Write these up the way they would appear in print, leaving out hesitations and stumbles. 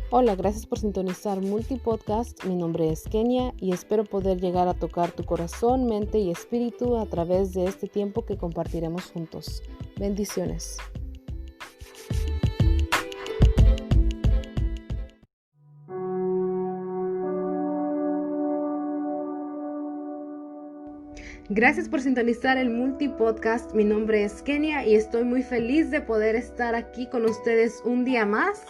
Hola, gracias por sintonizar Multipodcast. Mi nombre es Kenia y espero poder llegar a tocar tu corazón, mente y espíritu a través de este tiempo que compartiremos juntos. Bendiciones. Gracias por sintonizar el Multipodcast. Mi nombre es Kenia y estoy muy feliz de poder estar aquí con ustedes un día más.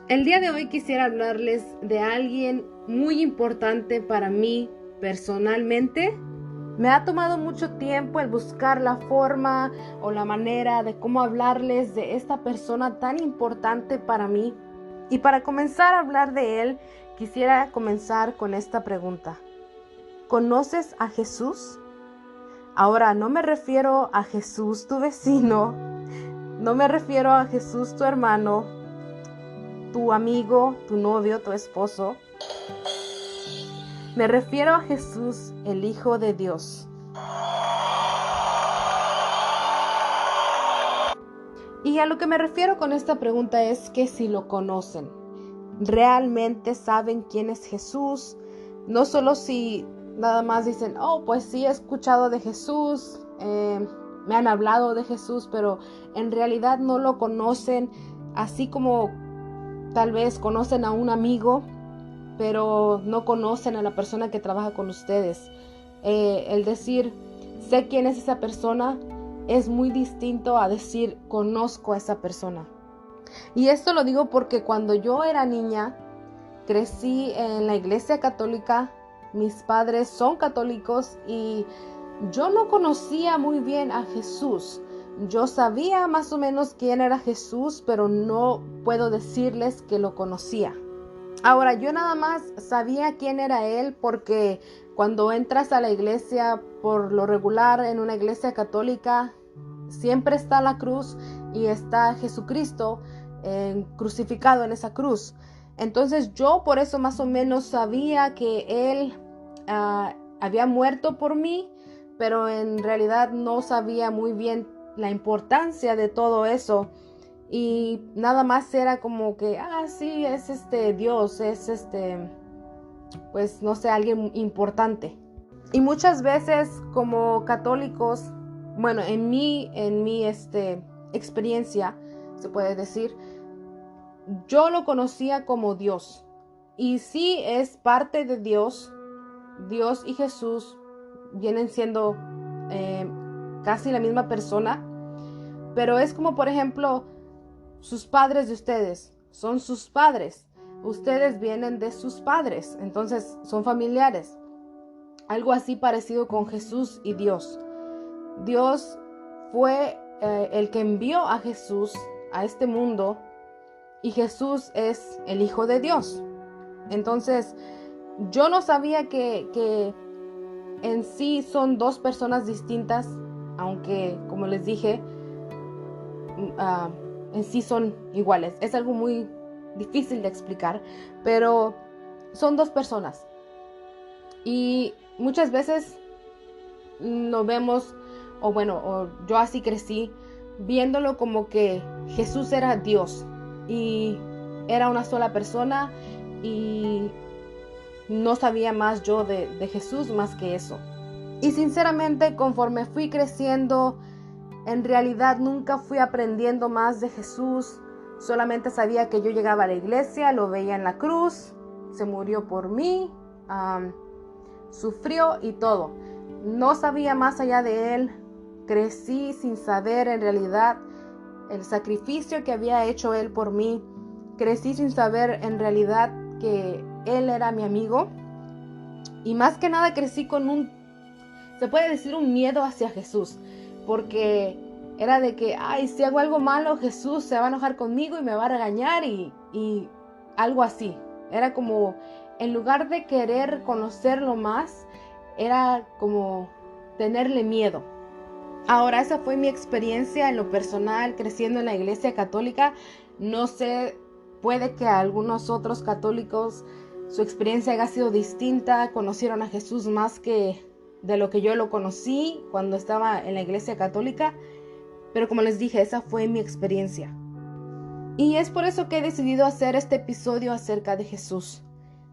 El día de hoy quisiera hablarles de alguien muy importante para mí personalmente. Me ha tomado mucho tiempo el buscar la forma o la manera de cómo hablarles de esta persona tan importante para mí. Y para comenzar a hablar de él, quisiera comenzar con esta pregunta. ¿Conoces a Jesús? Ahora, no me refiero a Jesús tu vecino, no me refiero a Jesús tu hermano, tu amigo, tu novio, tu esposo. Me refiero a Jesús, el Hijo de Dios. Y a lo que me refiero con esta pregunta es que si lo conocen, realmente saben quién es Jesús, no solo si nada más dicen, pues sí he escuchado de Jesús, me han hablado de Jesús, pero en realidad no lo conocen, así como tal vez conocen a un amigo, pero no conocen a la persona que trabaja con ustedes. El decir, sé quién es esa persona, es muy distinto a decir, conozco a esa persona. Y esto lo digo porque cuando yo era niña, crecí en la iglesia católica, mis padres son católicos y yo no conocía muy bien a Jesús. Yo sabía más o menos quién era Jesús, pero no puedo decirles que lo conocía. Ahora, yo nada más sabía quién era él porque cuando entras a la iglesia, por lo regular en una iglesia católica, siempre está la cruz y está Jesucristo crucificado en esa cruz. Entonces yo por eso más o menos sabía que él había muerto por mí, pero en realidad no sabía muy bien la importancia de todo eso. Y nada más era como que, sí, es Dios, es pues no sé, alguien importante. Y muchas veces como católicos, bueno, en mi experiencia, se puede decir, yo lo conocía como Dios. Y sí es parte de Dios. Dios y Jesús vienen siendo casi la misma persona. Pero es como, por ejemplo, sus padres de ustedes son sus padres. Ustedes vienen de sus padres, entonces son familiares. Algo así parecido con Jesús y Dios. Dios fue el que envió a Jesús a este mundo y Jesús es el Hijo de Dios. Entonces, yo no sabía que en sí son dos personas distintas, aunque, como les dije, en sí son iguales. Es algo muy difícil de explicar, pero son dos personas. Y muchas veces lo vemos, o yo así crecí, viéndolo como que Jesús era Dios y era una sola persona y no sabía más yo de Jesús más que eso. Y sinceramente, conforme fui creciendo, en realidad nunca fui aprendiendo más de Jesús. Solamente sabía que yo llegaba a la iglesia, lo veía en la cruz, se murió por mí, sufrió y todo. No sabía más allá de él. Crecí sin saber en realidad el sacrificio que había hecho él por mí. Crecí sin saber en realidad que él era mi amigo. Y más que nada crecí con se puede decir, un miedo hacia Jesús. Porque era de que, si hago algo malo, Jesús se va a enojar conmigo y me va a regañar y algo así. Era como, en lugar de querer conocerlo más, era como tenerle miedo. Ahora, esa fue mi experiencia en lo personal, creciendo en la iglesia católica. No sé, puede que a algunos otros católicos su experiencia haya sido distinta, conocieron a Jesús más que de lo que yo lo conocí cuando estaba en la iglesia católica, pero como les dije, esa fue mi experiencia. Y es por eso que he decidido hacer este episodio acerca de Jesús,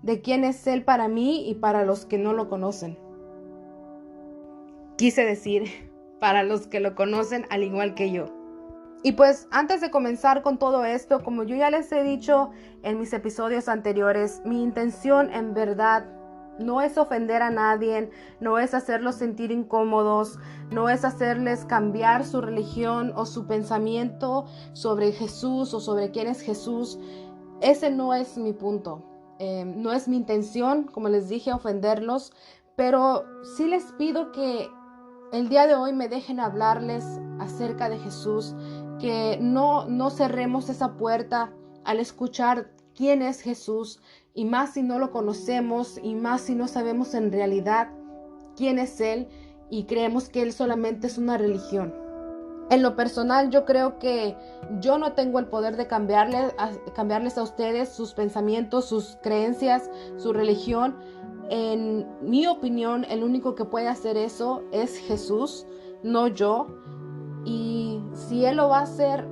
de quién es Él para mí y para los que no lo conocen. Quise decir, para los que lo conocen al igual que yo. Y pues antes de comenzar con todo esto, como yo ya les he dicho en mis episodios anteriores, mi intención en verdad no es ofender a nadie, no es hacerlos sentir incómodos, no es hacerles cambiar su religión o su pensamiento sobre Jesús o sobre quién es Jesús. Ese no es mi punto. No es mi intención, como les dije, ofenderlos, pero sí les pido que el día de hoy me dejen hablarles acerca de Jesús, que no cerremos esa puerta al escuchar quién es Jesús, y más si no lo conocemos, y más si no sabemos en realidad quién es Él, y creemos que Él solamente es una religión. En lo personal, yo creo que yo no tengo el poder de cambiarles a ustedes sus pensamientos, sus creencias, su religión. En mi opinión, el único que puede hacer eso es Jesús, no yo. Y si Él lo va a ser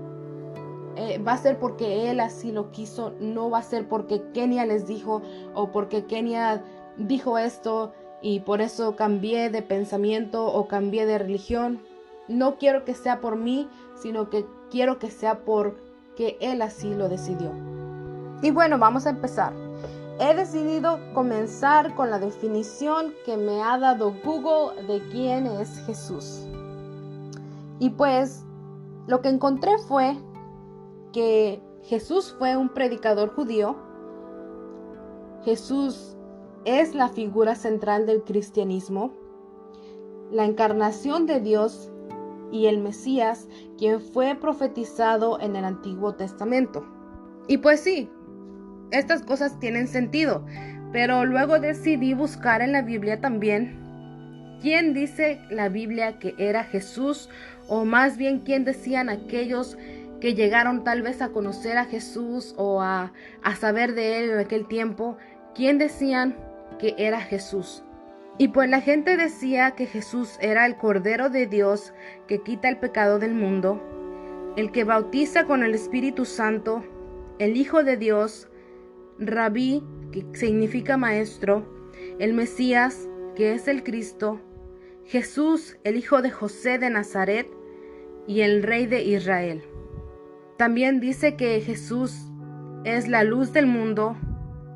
porque Él así lo quiso, no va a ser porque Kenia les dijo o porque Kenia dijo esto y por eso cambié de pensamiento o cambié de religión. No quiero que sea por mí, sino que quiero que sea porque Él así lo decidió. Y bueno, vamos a empezar. He decidido comenzar con la definición que me ha dado Google de quién es Jesús. Y pues lo que encontré fue que Jesús fue un predicador judío. Jesús es la figura central del cristianismo, la encarnación de Dios y el Mesías, quien fue profetizado en el Antiguo Testamento. Y pues sí, estas cosas tienen sentido, pero luego decidí buscar en la Biblia también quién dice la Biblia que era Jesús, o más bien quién decían aquellos que llegaron tal vez a conocer a Jesús o a saber de Él en aquel tiempo, quién decían que era Jesús. Y pues la gente decía que Jesús era el Cordero de Dios que quita el pecado del mundo, el que bautiza con el Espíritu Santo, el Hijo de Dios, Rabí, que significa maestro, el Mesías, que es el Cristo, Jesús, el hijo de José de Nazaret, y el Rey de Israel. También dice que Jesús es la luz del mundo,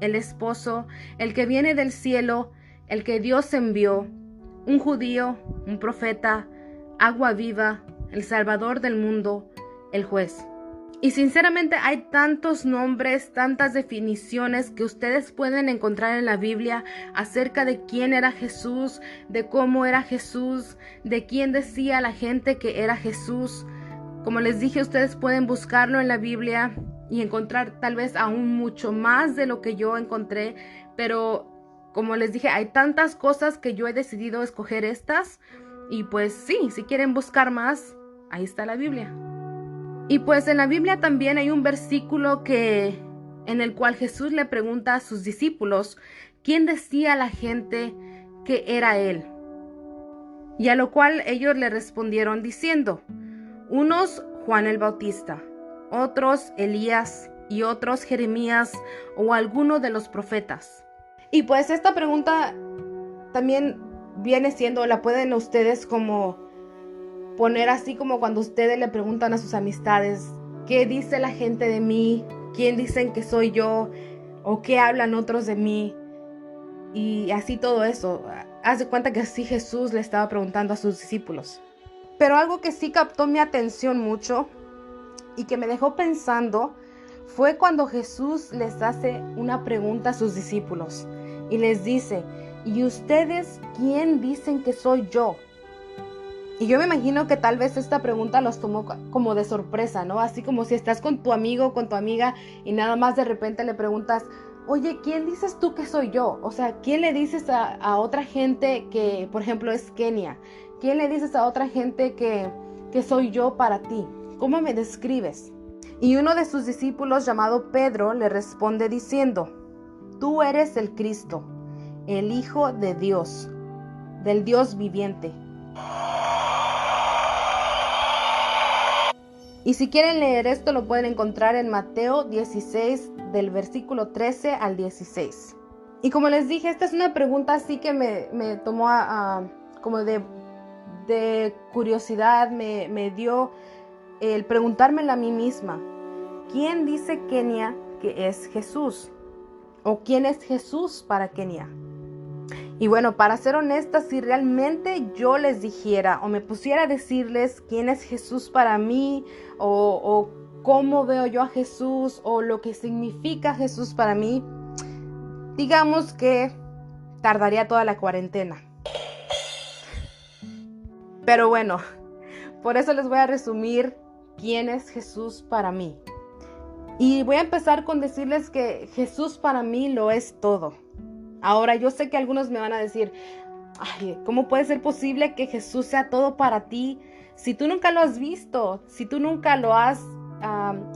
el esposo, el que viene del cielo, el que Dios envió, un judío, un profeta, agua viva, el Salvador del mundo, el juez. Y sinceramente hay tantos nombres, tantas definiciones que ustedes pueden encontrar en la Biblia acerca de quién era Jesús, de cómo era Jesús, de quién decía la gente que era Jesús. Como les dije, ustedes pueden buscarlo en la Biblia y encontrar tal vez aún mucho más de lo que yo encontré, pero como les dije, hay tantas cosas que yo he decidido escoger estas, y pues sí, si quieren buscar más, ahí está la Biblia. Y pues en la Biblia también hay un versículo en el cual Jesús le pregunta a sus discípulos quién decía la gente que era Él. Y a lo cual ellos le respondieron diciendo, unos Juan el Bautista, otros Elías y otros Jeremías o alguno de los profetas. Y pues esta pregunta también viene siendo, la pueden ustedes como poner así como cuando ustedes le preguntan a sus amistades, ¿qué dice la gente de mí? ¿Quién dicen que soy yo? ¿O qué hablan otros de mí? Y así todo eso. Haz de cuenta que así Jesús le estaba preguntando a sus discípulos. Pero algo que sí captó mi atención mucho y que me dejó pensando fue cuando Jesús les hace una pregunta a sus discípulos y les dice, ¿y ustedes quién dicen que soy yo? Y yo me imagino que tal vez esta pregunta los tomó como de sorpresa, ¿no? Así como si estás con tu amigo o con tu amiga y nada más de repente le preguntas, oye, ¿quién dices tú que soy yo? O sea, ¿quién le dices a otra gente que, por ejemplo, es Kenia? ¿Quién le dices a otra gente que soy yo para ti? ¿Cómo me describes? Y uno de sus discípulos, llamado Pedro, le responde diciendo, tú eres el Cristo, el Hijo de Dios, del Dios viviente. Y si quieren leer esto, lo pueden encontrar en Mateo 16, del versículo 13 al 16. Y como les dije, esta es una pregunta así que me tomó como de curiosidad, me dio el preguntármela a mí misma. ¿Quién dice Kenia que es Jesús? ¿O quién es Jesús para Kenia? Y bueno, para ser honesta, si realmente yo les dijera o me pusiera a decirles quién es Jesús para mí, o cómo veo yo a Jesús, o lo que significa Jesús para mí, digamos que tardaría toda la cuarentena. Pero bueno, por eso les voy a resumir quién es Jesús para mí. Y voy a empezar con decirles que Jesús para mí lo es todo. Ahora, yo sé que algunos me van a decir, ay, ¿cómo puede ser posible que Jesús sea todo para ti si tú nunca lo has visto, si tú nunca lo has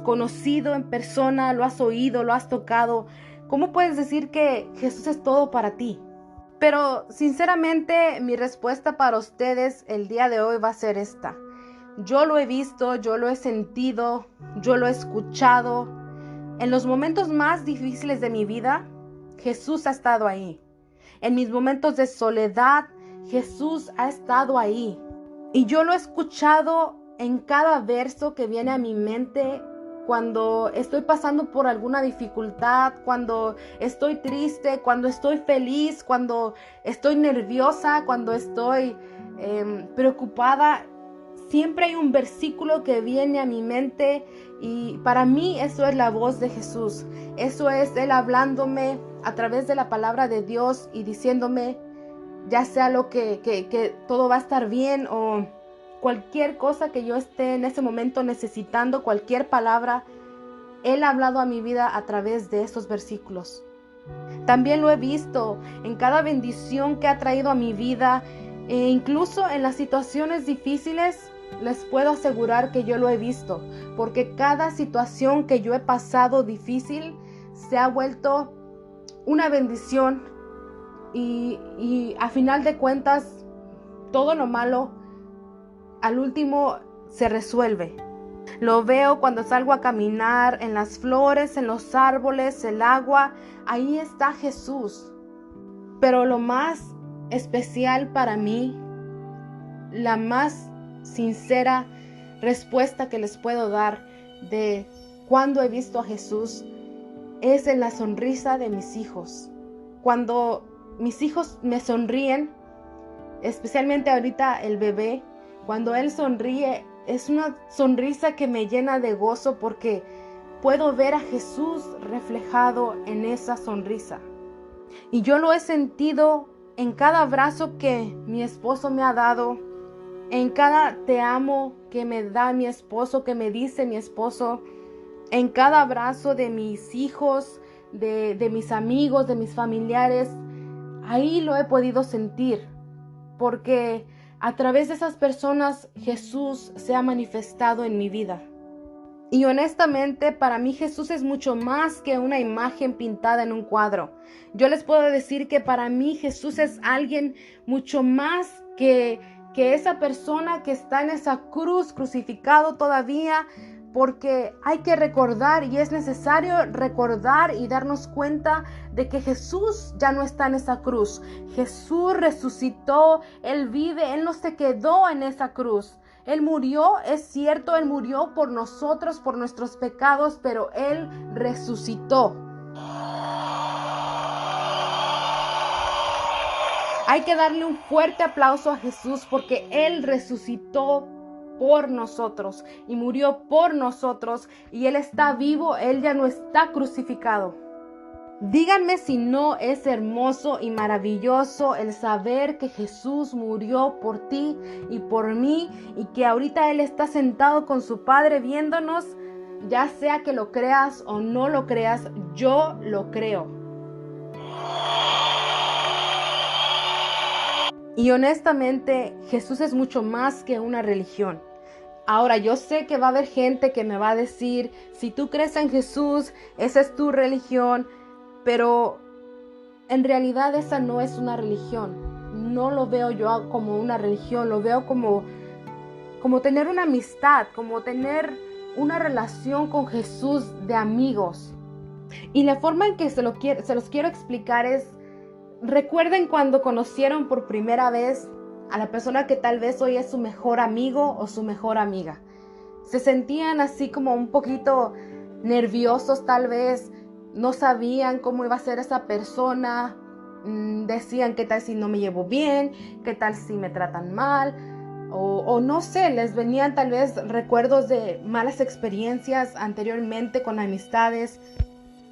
conocido en persona, lo has oído, lo has tocado? ¿Cómo puedes decir que Jesús es todo para ti? Pero sinceramente mi respuesta para ustedes el día de hoy va a ser esta. Yo lo he visto, yo lo he sentido, yo lo he escuchado. En los momentos más difíciles de mi vida, Jesús ha estado ahí. En mis momentos de soledad, Jesús ha estado ahí. Y yo lo he escuchado en cada verso que viene a mi mente cuando estoy pasando por alguna dificultad, cuando estoy triste, cuando estoy feliz, cuando estoy nerviosa, cuando estoy preocupada. Siempre hay un versículo que viene a mi mente y para mí eso es la voz de Jesús. Eso es Él hablándome a través de la palabra de Dios y diciéndome, ya sea lo que todo va a estar bien, o cualquier cosa que yo esté en ese momento necesitando, cualquier palabra, Él ha hablado a mi vida a través de esos versículos. También lo he visto en cada bendición que ha traído a mi vida, e incluso en las situaciones difíciles. Les puedo asegurar que yo lo he visto, porque cada situación que yo he pasado difícil se ha vuelto una bendición y a final de cuentas todo lo malo al último se resuelve. Lo veo cuando salgo a caminar, en las flores, en los árboles, el agua, ahí está Jesús. Pero lo más especial para mí, la más sincera respuesta que les puedo dar de cuando he visto a Jesús, es en la sonrisa de mis hijos. Cuando mis hijos me sonríen, especialmente ahorita el bebé, cuando él sonríe, es una sonrisa que me llena de gozo porque puedo ver a Jesús reflejado en esa sonrisa. Y yo lo he sentido en cada abrazo que mi esposo me ha dado, en cada te amo que me da mi esposo, que me dice mi esposo, en cada abrazo de mis hijos, de mis amigos, de mis familiares. Ahí lo he podido sentir, porque a través de esas personas Jesús se ha manifestado en mi vida. Y honestamente, para mí Jesús es mucho más que una imagen pintada en un cuadro. Yo les puedo decir que para mí Jesús es alguien mucho más que esa persona que está en esa cruz, crucificado todavía, porque hay que recordar y es necesario recordar y darnos cuenta de que Jesús ya no está en esa cruz. Jesús resucitó, Él vive, Él no se quedó en esa cruz. Él murió, es cierto, Él murió por nosotros, por nuestros pecados, pero Él resucitó. Hay que darle un fuerte aplauso a Jesús porque Él resucitó por nosotros y murió por nosotros y Él está vivo, Él ya no está crucificado. Díganme si no es hermoso y maravilloso el saber que Jesús murió por ti y por mí y que ahorita Él está sentado con su Padre viéndonos, ya sea que lo creas o no lo creas, yo lo creo. Y honestamente, Jesús es mucho más que una religión. Ahora, yo sé que va a haber gente que me va a decir, si tú crees en Jesús, esa es tu religión, pero en realidad esa no es una religión. No lo veo yo como una religión, lo veo como tener una amistad, como tener una relación con Jesús de amigos. Y la forma en que se los quiero explicar es, recuerden cuando conocieron por primera vez a la persona que tal vez hoy es su mejor amigo o su mejor amiga. Se sentían así como un poquito nerviosos tal vez, no sabían cómo iba a ser esa persona, decían qué tal si no me llevo bien, qué tal si me tratan mal, o no sé, les venían tal vez recuerdos de malas experiencias anteriormente con amistades.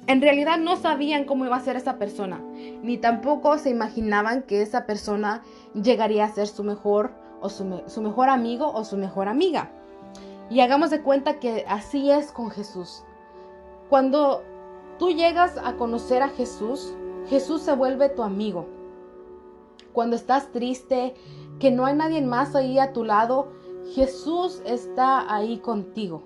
En realidad no sabían cómo iba a ser esa persona, ni tampoco se imaginaban que esa persona llegaría a ser su mejor amigo o su mejor amiga. Y hagamos de cuenta que así es con Jesús. Cuando tú llegas a conocer a Jesús, Jesús se vuelve tu amigo. Cuando estás triste, que no hay nadie más ahí a tu lado, Jesús está ahí contigo.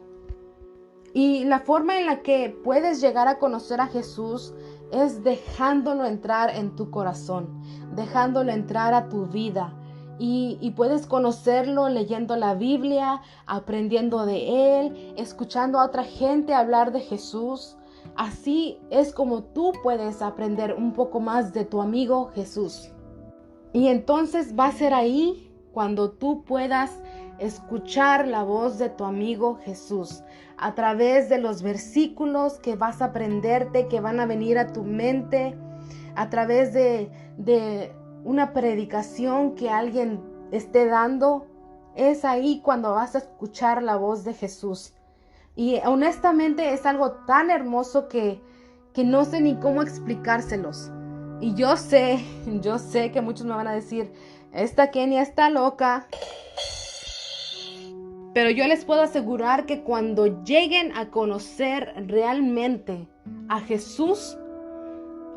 Y la forma en la que puedes llegar a conocer a Jesús es dejándolo entrar en tu corazón, dejándolo entrar a tu vida. Y puedes conocerlo leyendo la Biblia, aprendiendo de Él, escuchando a otra gente hablar de Jesús. Así es como tú puedes aprender un poco más de tu amigo Jesús. Y entonces va a ser ahí cuando tú puedas escuchar la voz de tu amigo Jesús a través de los versículos que vas a aprenderte, que van a venir a tu mente, a través de una predicación que alguien esté dando. Es ahí cuando vas a escuchar la voz de Jesús. Y honestamente es algo tan hermoso que no sé ni cómo explicárselos. Y yo sé que muchos me van a decir, esta Kenia está loca. Pero yo les puedo asegurar que cuando lleguen a conocer realmente a Jesús,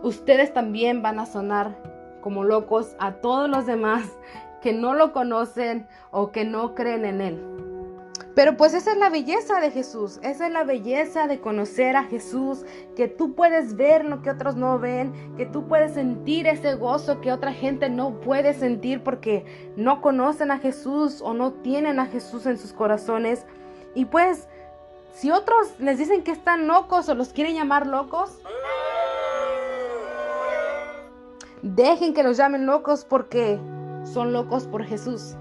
ustedes también van a sonar como locos a todos los demás que no lo conocen o que no creen en Él. Pero pues esa es la belleza de Jesús, esa es la belleza de conocer a Jesús, que tú puedes ver lo que otros no ven, que tú puedes sentir ese gozo que otra gente no puede sentir porque no conocen a Jesús o no tienen a Jesús en sus corazones. Y pues, si otros les dicen que están locos o los quieren llamar locos, dejen que los llamen locos porque son locos por Jesús.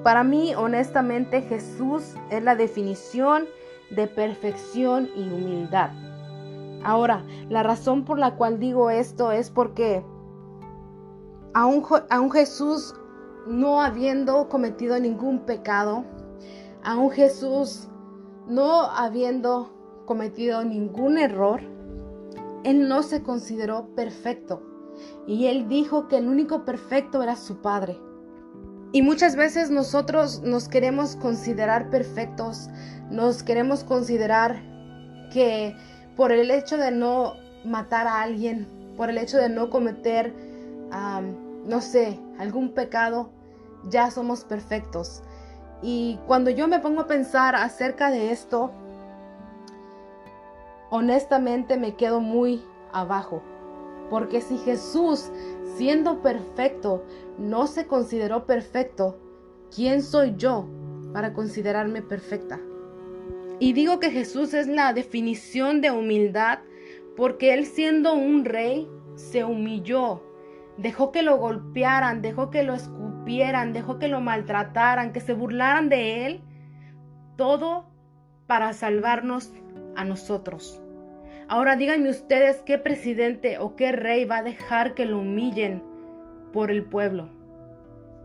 Para mí, honestamente, Jesús es la definición de perfección y humildad. Ahora, la razón por la cual digo esto es porque aún Jesús no habiendo cometido ningún pecado, aún Jesús no habiendo cometido ningún error, Él no se consideró perfecto. Y Él dijo que el único perfecto era su Padre. Y muchas veces nosotros nos queremos considerar perfectos, nos queremos considerar que por el hecho de no matar a alguien, por el hecho de no cometer, no sé, algún pecado, ya somos perfectos. Y cuando yo me pongo a pensar acerca de esto, honestamente me quedo muy abajo. Porque si Jesús, siendo perfecto, no se consideró perfecto, ¿quién soy yo para considerarme perfecta? Y digo que Jesús es la definición de humildad porque Él, siendo un rey, se humilló. Dejó que lo golpearan, dejó que lo escupieran, dejó que lo maltrataran, que se burlaran de Él. Todo para salvarnos a nosotros. Ahora díganme ustedes qué presidente o qué rey va a dejar que lo humillen por el pueblo,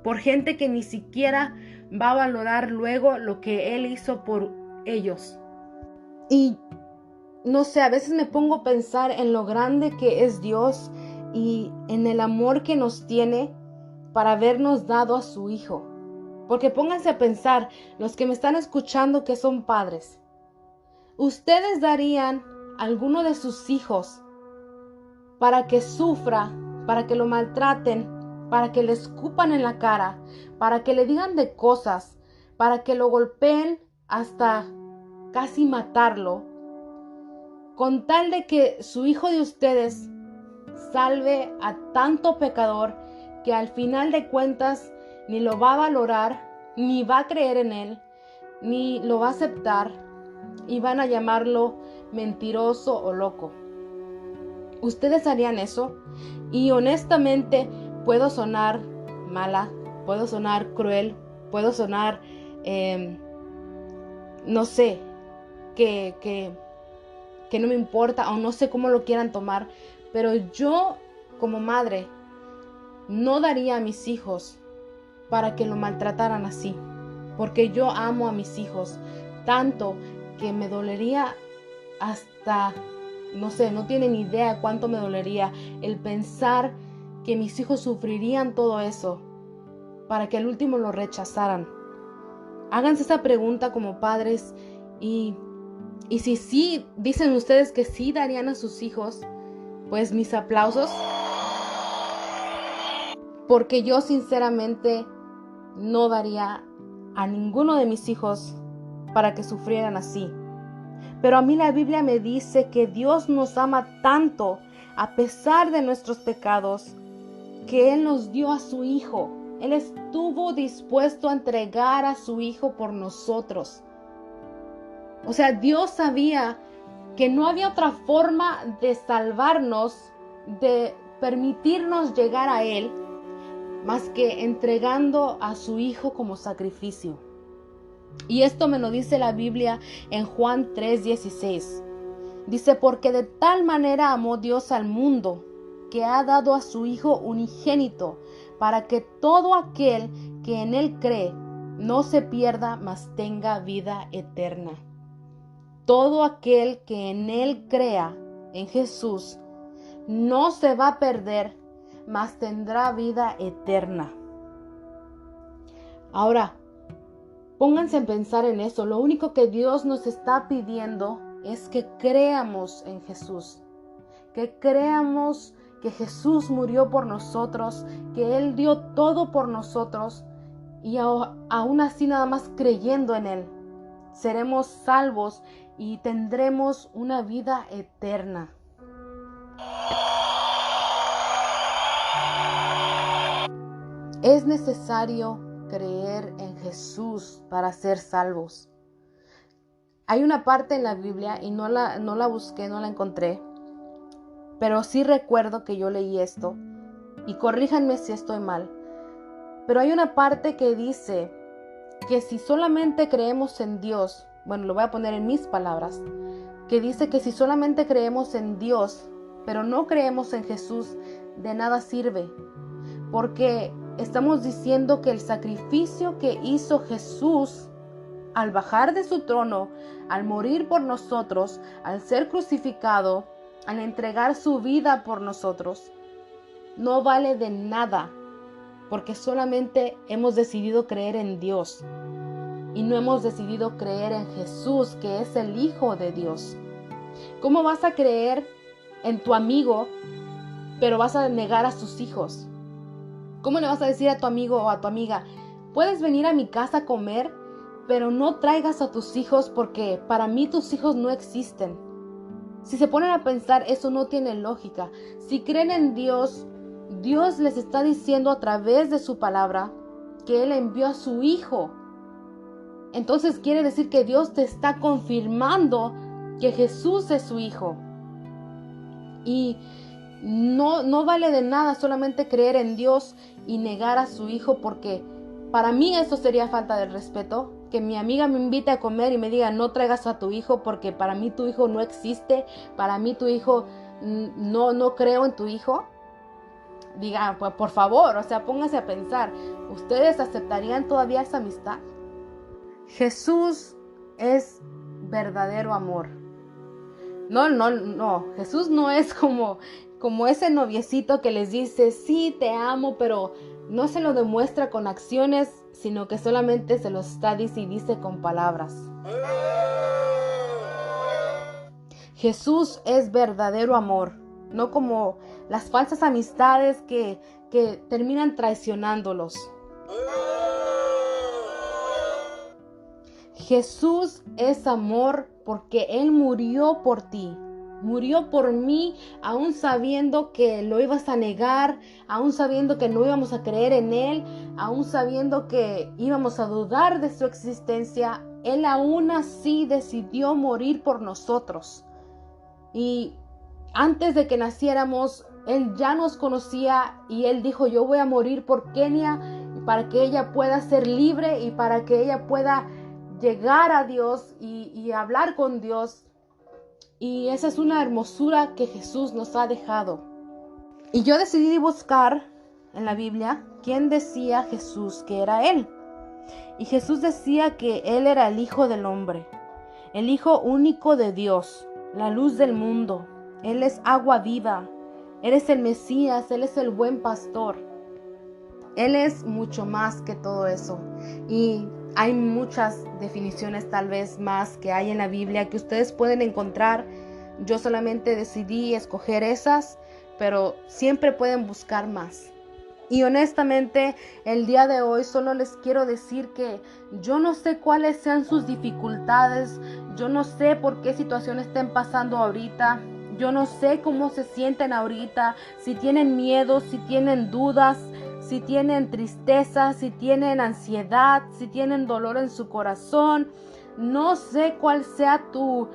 por gente que ni siquiera va a valorar luego lo que Él hizo por ellos. Y no sé, a veces me pongo a pensar en lo grande que es Dios y en el amor que nos tiene para habernos dado a su Hijo. Porque pónganse a pensar, los que me están escuchando que son padres, ¿ustedes darían alguno de sus hijos para que sufra, para que lo maltraten, para que le escupan en la cara, para que le digan de cosas, para que lo golpeen hasta casi matarlo, con tal de que su hijo de ustedes salve a tanto pecador que al final de cuentas ni lo va a valorar, ni va a creer en él, ni lo va a aceptar? y van a llamarlo mentiroso o loco. ¿Ustedes harían eso? Y honestamente puedo sonar mala, puedo sonar cruel, puedo sonar, no sé, que no me importa o no sé cómo lo quieran tomar, pero yo como madre no daría a mis hijos para que lo maltrataran así, porque yo amo a mis hijos tanto que me dolería hasta, no sé, no tienen idea cuánto me dolería el pensar que mis hijos sufrirían todo eso para que al último lo rechazaran. Háganse esa pregunta como padres y si sí dicen ustedes que sí darían a sus hijos, pues mis aplausos, porque yo sinceramente no daría a ninguno de mis hijos para que sufrieran así. Pero a mí la Biblia me dice que Dios nos ama tanto a pesar de nuestros pecados, que Él nos dio a su Hijo. Él estuvo dispuesto a entregar a su Hijo por nosotros. O sea, Dios sabía que no había otra forma de salvarnos, de permitirnos llegar a Él, más que entregando a su Hijo como sacrificio. Y esto me lo dice la Biblia en Juan 3:16. Dice, porque de tal manera amó Dios al mundo, que ha dado a su Hijo unigénito, para que todo aquel que en Él cree no se pierda, mas tenga vida eterna. Todo aquel que en Él crea, en Jesús, no se va a perder, mas tendrá vida eterna. Ahora, pónganse a pensar en eso. Lo único que Dios nos está pidiendo es que creamos en Jesús, que creamos que Jesús murió por nosotros, que Él dio todo por nosotros, y aún así nada más creyendo en Él, seremos salvos y tendremos una vida eterna. Es necesario creer en Jesús para ser salvos. Hay una parte en la Biblia, y no la busqué, no la encontré, pero sí recuerdo que yo leí esto, y corríjanme si estoy mal, pero hay una parte que dice que si solamente creemos en Dios, bueno, lo voy a poner en mis palabras, que dice que si solamente creemos en Dios, pero no creemos en Jesús, de nada sirve, porque estamos diciendo que el sacrificio que hizo Jesús al bajar de su trono, al morir por nosotros, al ser crucificado, al entregar su vida por nosotros, no vale de nada, porque solamente hemos decidido creer en Dios y no hemos decidido creer en Jesús, que es el Hijo de Dios. ¿Cómo vas a creer en tu amigo, pero vas a negar a sus hijos? ¿Cómo le vas a decir a tu amigo o a tu amiga, puedes venir a mi casa a comer, pero no traigas a tus hijos porque para mí tus hijos no existen? Si se ponen a pensar, eso no tiene lógica. Si creen en Dios, Dios les está diciendo a través de su palabra que Él envió a su Hijo. Entonces quiere decir que Dios te está confirmando que Jesús es su Hijo. Y no vale de nada solamente creer en Dios y negar a su Hijo, porque para mí eso sería falta de respeto. Que mi amiga me invite a comer y me diga, no traigas a tu hijo porque para mí tu hijo no existe, para mí tu hijo, no creo en tu hijo. Diga, pues por favor, o sea, pónganse a pensar, ¿ustedes aceptarían todavía esa amistad? Jesús es verdadero amor. No, Jesús no es como ese noviecito que les dice, sí, te amo, pero no se lo demuestra con acciones, sino que solamente se lo está dice con palabras. Jesús es verdadero amor, no como las falsas amistades que terminan traicionándolos. Jesús es amor porque Él murió por ti. Murió por mí, aún sabiendo que lo ibas a negar, aún sabiendo que no íbamos a creer en Él, aún sabiendo que íbamos a dudar de su existencia. Él aún así decidió morir por nosotros. Y antes de que naciéramos, Él ya nos conocía y Él dijo, yo voy a morir por Kenia para que ella pueda ser libre y para que ella pueda llegar a Dios y hablar con Dios. Y esa es una hermosura que Jesús nos ha dejado. Y yo decidí buscar en la Biblia quién decía Jesús que era Él. Y Jesús decía que Él era el Hijo del Hombre, el Hijo único de Dios, la luz del mundo. Él es agua viva. Él es el Mesías, Él es el buen pastor. Él es mucho más que todo eso. Y hay muchas definiciones tal vez más que hay en la Biblia que ustedes pueden encontrar. Yo solamente decidí escoger esas, pero siempre pueden buscar más. Y honestamente, el día de hoy solo les quiero decir que yo no sé cuáles sean sus dificultades, yo no sé por qué situaciones estén pasando ahorita, yo no sé cómo se sienten ahorita, si tienen miedo, si tienen dudas, si tienen tristeza, si tienen ansiedad, si tienen dolor en su corazón. No sé cuál sea tu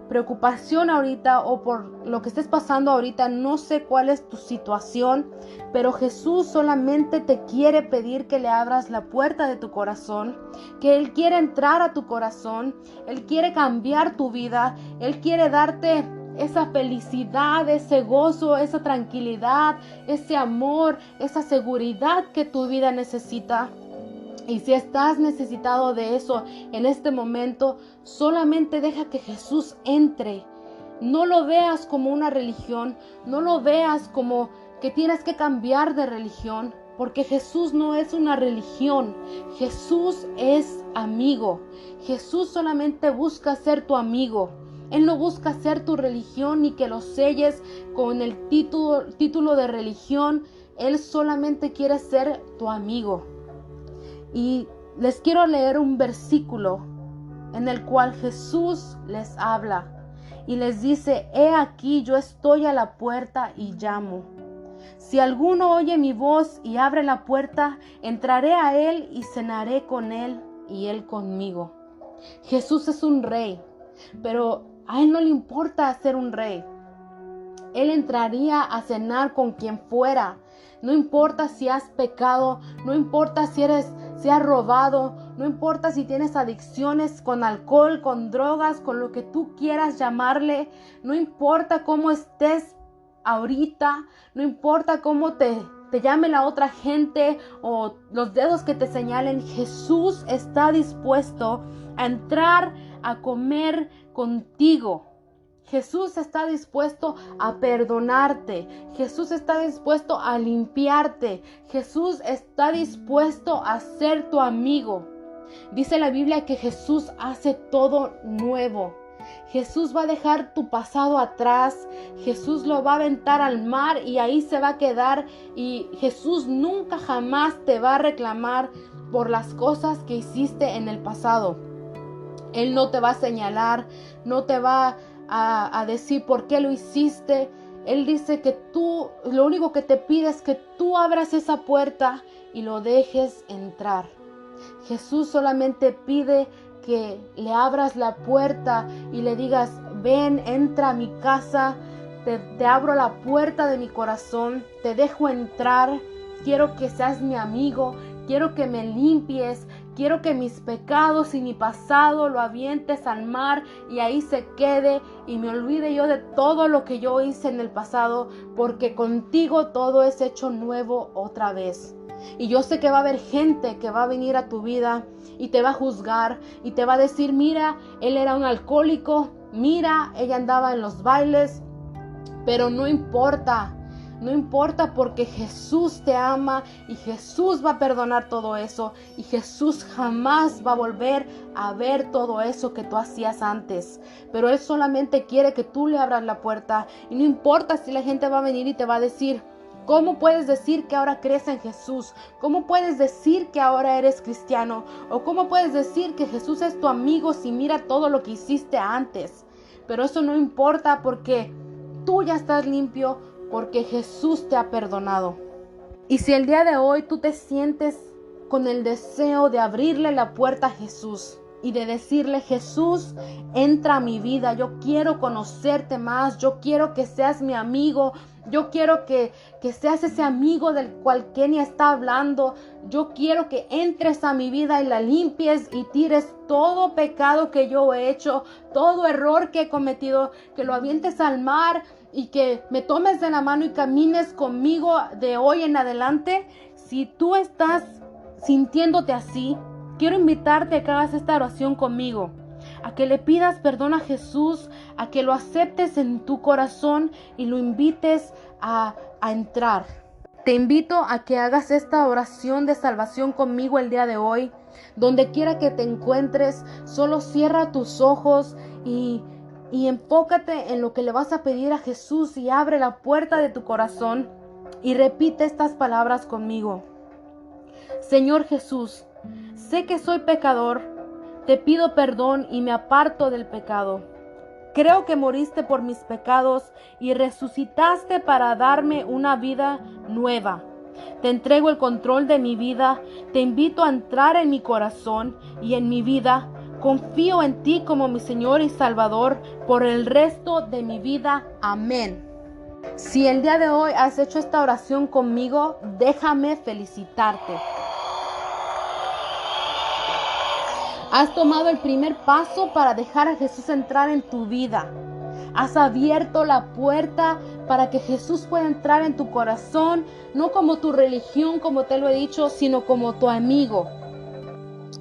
preocupación ahorita o por lo que estés pasando ahorita, no sé cuál es tu situación, pero Jesús solamente te quiere pedir que le abras la puerta de tu corazón, que Él quiere entrar a tu corazón, Él quiere cambiar tu vida, Él quiere darte esa felicidad, ese gozo, esa tranquilidad, ese amor, esa seguridad que tu vida necesita. Y si estás necesitado de eso en este momento, solamente deja que Jesús entre. No lo veas como una religión, no lo veas como que tienes que cambiar de religión, porque Jesús no es una religión, Jesús es amigo. Jesús solamente busca ser tu amigo. Él no busca ser tu religión ni que lo selles con el título de religión. Él solamente quiere ser tu amigo. Y les quiero leer un versículo en el cual Jesús les habla y les dice: he aquí, yo estoy a la puerta y llamo. Si alguno oye mi voz y abre la puerta, entraré a él y cenaré con él y él conmigo. Jesús es un rey, pero a Él no le importa ser un rey. Él entraría a cenar con quien fuera. No importa si has pecado, no importa si has robado, no importa si tienes adicciones con alcohol, con drogas, con lo que tú quieras llamarle, no importa cómo estés ahorita, no importa cómo te llame la otra gente o los dedos que te señalen. Jesús está dispuesto a entrar a comer contigo. Jesús está dispuesto a perdonarte. Jesús está dispuesto a limpiarte. Jesús está dispuesto a ser tu amigo. Dice la Biblia que Jesús hace todo nuevo. Jesús va a dejar tu pasado atrás. Jesús lo va a aventar al mar y ahí se va a quedar. Y Jesús nunca jamás te va a reclamar por las cosas que hiciste en el pasado. Él no te va a señalar, no te va a decir por qué lo hiciste. Él dice que tú, lo único que te pide es que tú abras esa puerta y lo dejes entrar. Jesús solamente pide que le abras la puerta y le digas: ven, entra a mi casa, te abro la puerta de mi corazón, te dejo entrar, quiero que seas mi amigo, quiero que me limpies, quiero que mis pecados y mi pasado lo avientes al mar y ahí se quede y me olvide yo de todo lo que yo hice en el pasado, porque contigo todo es hecho nuevo otra vez. Y yo sé que va a haber gente que va a venir a tu vida y te va a juzgar y te va a decir: mira, él era un alcohólico, mira, ella andaba en los bailes, pero no importa. No importa, porque Jesús te ama y Jesús va a perdonar todo eso y Jesús jamás va a volver a ver todo eso que tú hacías antes. Pero Él solamente quiere que tú le abras la puerta y no importa si la gente va a venir y te va a decir: ¿cómo puedes decir que ahora crees en Jesús? ¿Cómo puedes decir que ahora eres cristiano? ¿O cómo puedes decir que Jesús es tu amigo si mira todo lo que hiciste antes? Pero eso no importa, porque tú ya estás limpio, porque Jesús te ha perdonado. Y si el día de hoy tú te sientes con el deseo de abrirle la puerta a Jesús, y de decirle: Jesús, entra a mi vida, yo quiero conocerte más, yo quiero que seas mi amigo, yo quiero que seas ese amigo del cual Kenia está hablando, yo quiero que entres a mi vida y la limpies y tires todo pecado que yo he hecho, todo error que he cometido, que lo avientes al mar y que me tomes de la mano y camines conmigo de hoy en adelante. Si tú estás sintiéndote así, quiero invitarte a que hagas esta oración conmigo, a que le pidas perdón a Jesús, a que lo aceptes en tu corazón y lo invites a entrar. Te invito a que hagas esta oración de salvación conmigo el día de hoy. Donde quiera que te encuentres, solo cierra tus ojos y enfócate en lo que le vas a pedir a Jesús y abre la puerta de tu corazón y repite estas palabras conmigo. Señor Jesús, sé que soy pecador, te pido perdón y me aparto del pecado. Creo que moriste por mis pecados y resucitaste para darme una vida nueva. Te entrego el control de mi vida, te invito a entrar en mi corazón y en mi vida. Confío en ti como mi Señor y Salvador por el resto de mi vida. Amén. Si el día de hoy has hecho esta oración conmigo, déjame felicitarte. Has tomado el primer paso para dejar a Jesús entrar en tu vida. Has abierto la puerta para que Jesús pueda entrar en tu corazón, no como tu religión, como te lo he dicho, sino como tu amigo.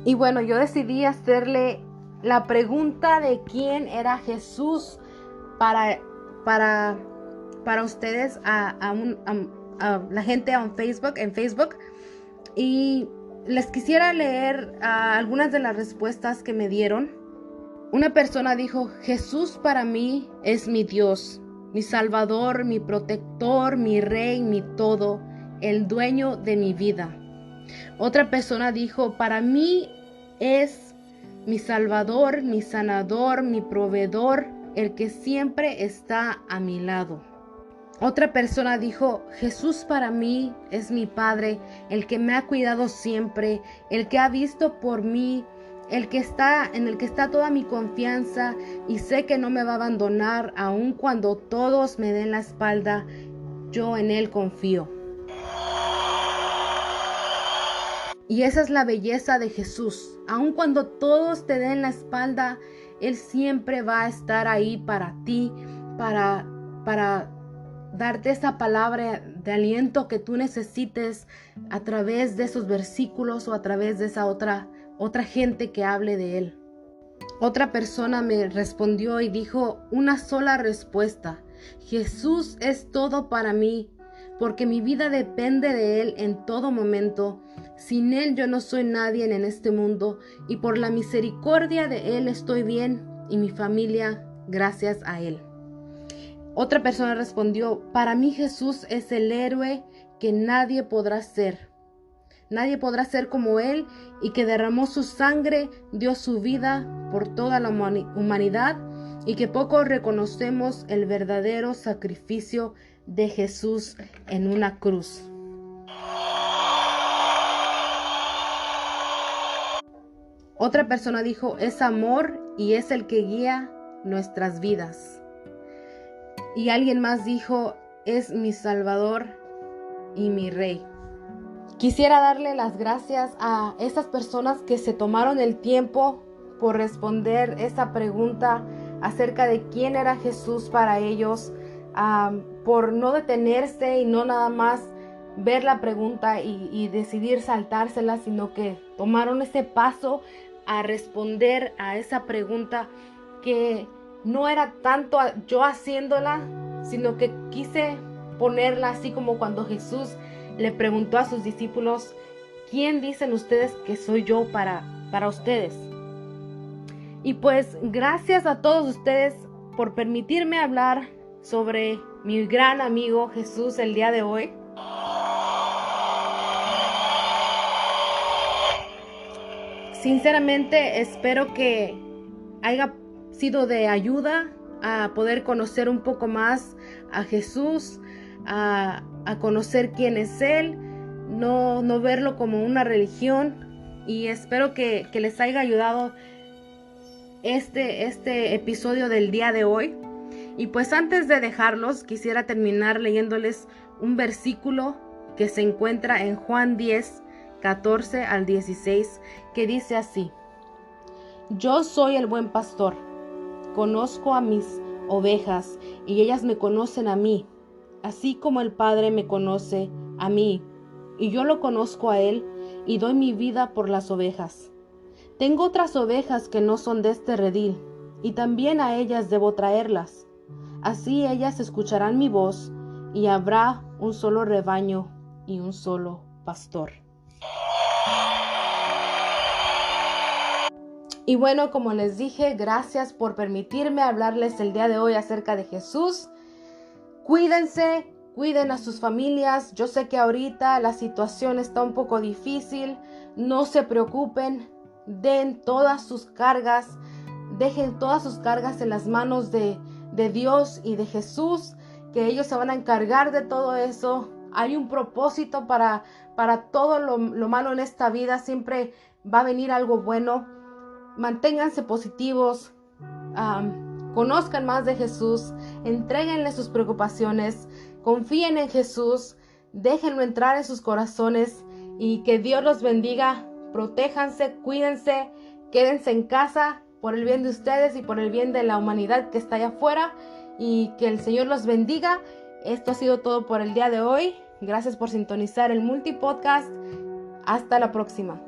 Y bueno, yo decidí hacerle la pregunta de quién era Jesús para ustedes, a la gente en Facebook. Y les quisiera leer algunas de las respuestas que me dieron. Una persona dijo: Jesús para mí es mi Dios, mi Salvador, mi protector, mi Rey, mi todo, el dueño de mi vida. Otra persona dijo: para mí es mi Salvador, mi sanador, mi proveedor, el que siempre está a mi lado. Otra persona dijo: Jesús para mí es mi Padre, el que me ha cuidado siempre, el que ha visto por mí, en el que está toda mi confianza, y sé que no me va a abandonar aun cuando todos me den la espalda. Yo en Él confío. Y esa es la belleza de Jesús. Aun cuando todos te den la espalda, Él siempre va a estar ahí para ti, para darte esa palabra de aliento que tú necesites a través de esos versículos o a través de esa otra gente que hable de Él. Otra persona me respondió y dijo una sola respuesta: Jesús es todo para mí, porque mi vida depende de Él en todo momento. Sin Él yo no soy nadie en este mundo, y por la misericordia de Él estoy bien y mi familia gracias a Él. Otra persona respondió: para mí Jesús es el héroe que nadie podrá ser. Nadie podrá ser como Él, y que derramó su sangre, dio su vida por toda la humanidad, y que pocos reconocemos el verdadero sacrificio de Jesús en una cruz. Otra persona dijo: es amor y es el que guía nuestras vidas. Y alguien más dijo: es mi Salvador y mi Rey. Quisiera darle las gracias a esas personas que se tomaron el tiempo por responder esa pregunta acerca de quién era Jesús para ellos, por no detenerse y no nada más ver la pregunta y decidir saltársela, sino que tomaron ese paso a responder a esa pregunta, que no era tanto yo haciéndola, sino que quise ponerla así como cuando Jesús le preguntó a sus discípulos: ¿quién dicen ustedes que soy yo para ustedes? Y pues gracias a todos ustedes por permitirme hablar sobre mi gran amigo Jesús el día de hoy. Sinceramente espero que haya sido de ayuda a poder conocer un poco más a Jesús, a conocer quién es Él, no verlo como una religión, y espero que les haya ayudado este episodio del día de hoy. Y pues antes de dejarlos, quisiera terminar leyéndoles un versículo que se encuentra en Juan 10, 14 al 16, que dice así: Yo soy el buen pastor, conozco a mis ovejas y ellas me conocen a mí, así como el Padre me conoce a mí, y yo lo conozco a él y doy mi vida por las ovejas. Tengo otras ovejas que no son de este redil, y también a ellas debo traerlas. Así ellas escucharán mi voz, y habrá un solo rebaño y un solo pastor. Y bueno, como les dije, gracias por permitirme hablarles el día de hoy acerca de Jesús. Cuídense, cuiden a sus familias. Yo sé que ahorita la situación está un poco difícil. No se preocupen, den todas sus cargas, dejen todas sus cargas en las manos de Dios y de Jesús, que ellos se van a encargar de todo eso. Hay un propósito para todo lo malo en esta vida. Siempre va a venir algo bueno. Manténganse positivos, conozcan más de Jesús, entréguenle sus preocupaciones, confíen en Jesús, déjenlo entrar en sus corazones y que Dios los bendiga. Protéjanse, cuídense, quédense en casa por el bien de ustedes y por el bien de la humanidad que está allá afuera, y que el Señor los bendiga. Esto ha sido todo por el día de hoy. Gracias por sintonizar el Multipodcast. Hasta la próxima.